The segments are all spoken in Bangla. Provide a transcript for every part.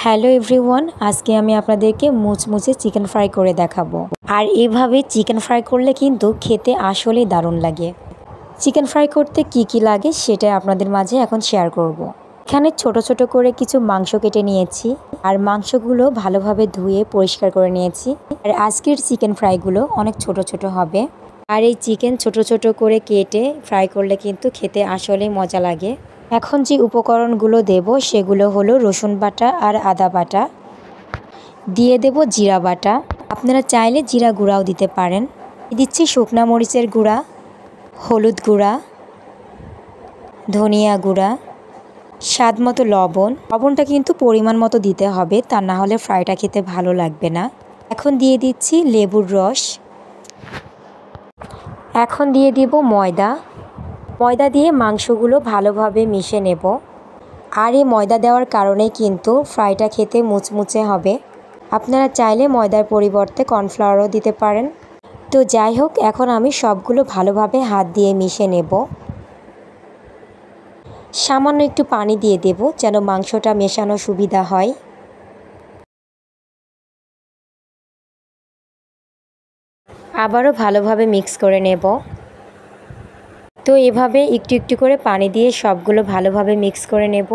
হ্যালো এভরিওয়ান, আজকে আমি আপনাদেরকে মুচমুচে চিকেন ফ্রাই করে দেখাবো। আর এভাবে চিকেন ফ্রাই করলে কিন্তু খেতে আসলেই দারুণ লাগে। চিকেন ফ্রাই করতে কি কি লাগে সেটা আপনাদের মাঝে এখন শেয়ার করব। এখানে ছোট ছোট করে কিছু মাংস কেটে নিয়েছি আর মাংসগুলো ভালোভাবে ধুয়ে পরিষ্কার করে নিয়েছি। আর আজকের চিকেন ফ্রাইগুলো অনেক ছোট ছোট হবে। আর এই চিকেন ছোট ছোট করে কেটে ফ্রাই করলে কিন্তু খেতে আসলেই মজা লাগে। এখন যে উপকরণগুলো দেব সেগুলো হলো রসুন বাটা আর আদা বাটা, দিয়ে দেব জিরা বাটা। আপনারা চাইলে জিরা গুঁড়াও দিতে পারেন। দিচ্ছি শুকনা মরিচের গুঁড়া, হলুদ গুঁড়া, ধনিয়া গুঁড়া, স্বাদ মতো লবণ। লবণটা কিন্তু পরিমাণ মতো দিতে হবে, তা না হলে ফ্রাইটা খেতে ভালো লাগবে না। এখন দিয়ে দিচ্ছি লেবুর রস। এখন দিয়ে দিব ময়দা। ময়দা দিয়ে মাংসগুলো ভালোভাবে মিশিয়ে নেব। আর এই ময়দা দেওয়ার কারণেই কিন্তু ফ্রাইটা খেতে মুচমুচে হবে। আপনারা চাইলে ময়দার পরিবর্তে কর্নফ্লাওয়ারও দিতে পারেন। তো যাই হোক, এখন আমি সবগুলো ভালোভাবে হাত দিয়ে মিশিয়ে নেব। সামান্য একটু পানি দিয়ে দেব যেন মাংসটা মেশানো সুবিধা হয়। আবারও ভালোভাবে মিক্স করে নেব। তো এভাবে একটু একটু করে পানি দিয়ে সবগুলো ভালোভাবে মিক্স করে নেব।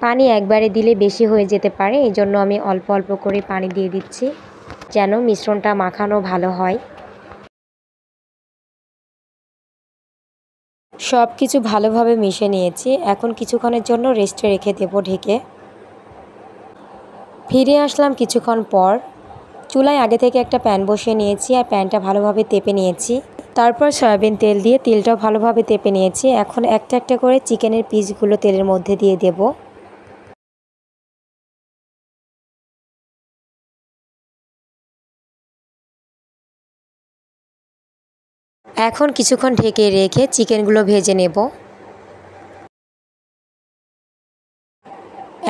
পানি একবারে দিলে বেশি হয়ে যেতে পারে, এই জন্য আমি অল্প অল্প করে পানি দিয়ে দিচ্ছি যেন মিশ্রণটা মাখানো ভালো হয়। সব কিছু ভালোভাবে মিশিয়ে নিয়েছি। এখন কিছুক্ষণের জন্য রেস্টে রেখে দেব ঢেকে। ফিরে আসলাম কিছুক্ষণ পর। চুলায় আগে থেকে একটা প্যান বসিয়ে নিয়েছি আর প্যানটা ভালোভাবে তেপে নিয়েছি। তারপর সয়াবিন তেল দিয়ে তেলটাও ভালোভাবে তেপে নিয়েছি। এখন একটা একটা করে চিকেনের পিসগুলো তেলের মধ্যে দিয়ে দেব। এখন কিছুক্ষণ ঢেকে রেখে চিকেনগুলো ভেজে নেব।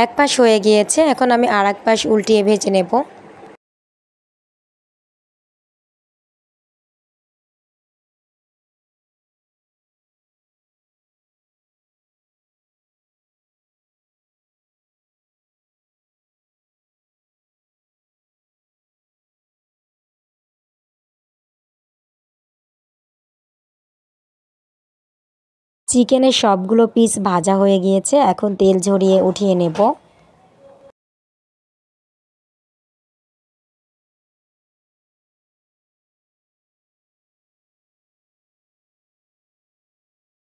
এক পাশ হয়ে গিয়েছে, এখন আমি আর এক পাশ উল্টিয়ে ভেজে নেব। চিকেনের সবগুলো পিস ভাজা হয়ে গিয়েছে, এখন তেল ঝরিয়ে উঠিয়ে নেব।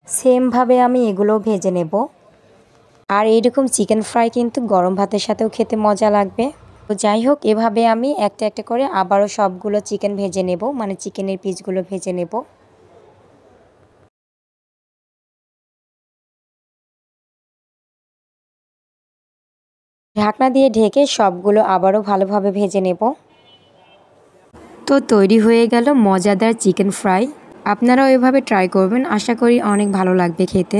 সেমভাবে আমি এগুলো ভেজে নেব। আর এইরকম চিকেন ফ্রাই কিন্তু গরম ভাতের সাথেও খেতে মজা লাগবে। তো যাই হোক, এভাবে আমি একটা একটা করে আবারও সবগুলো চিকেন ভেজে নেব, মানে চিকেনের পিসগুলো ভেজে নেব। ঢাকনা দিয়ে ঢেকে সবগুলো আবারও ভালোভাবে ভেজে নেব। তো তৈরি হয়ে গেল মজাদার চিকেন ফ্রাই। আপনারাও এভাবে ট্রাই করবেন, আশা করি অনেক ভালো লাগবে খেতে।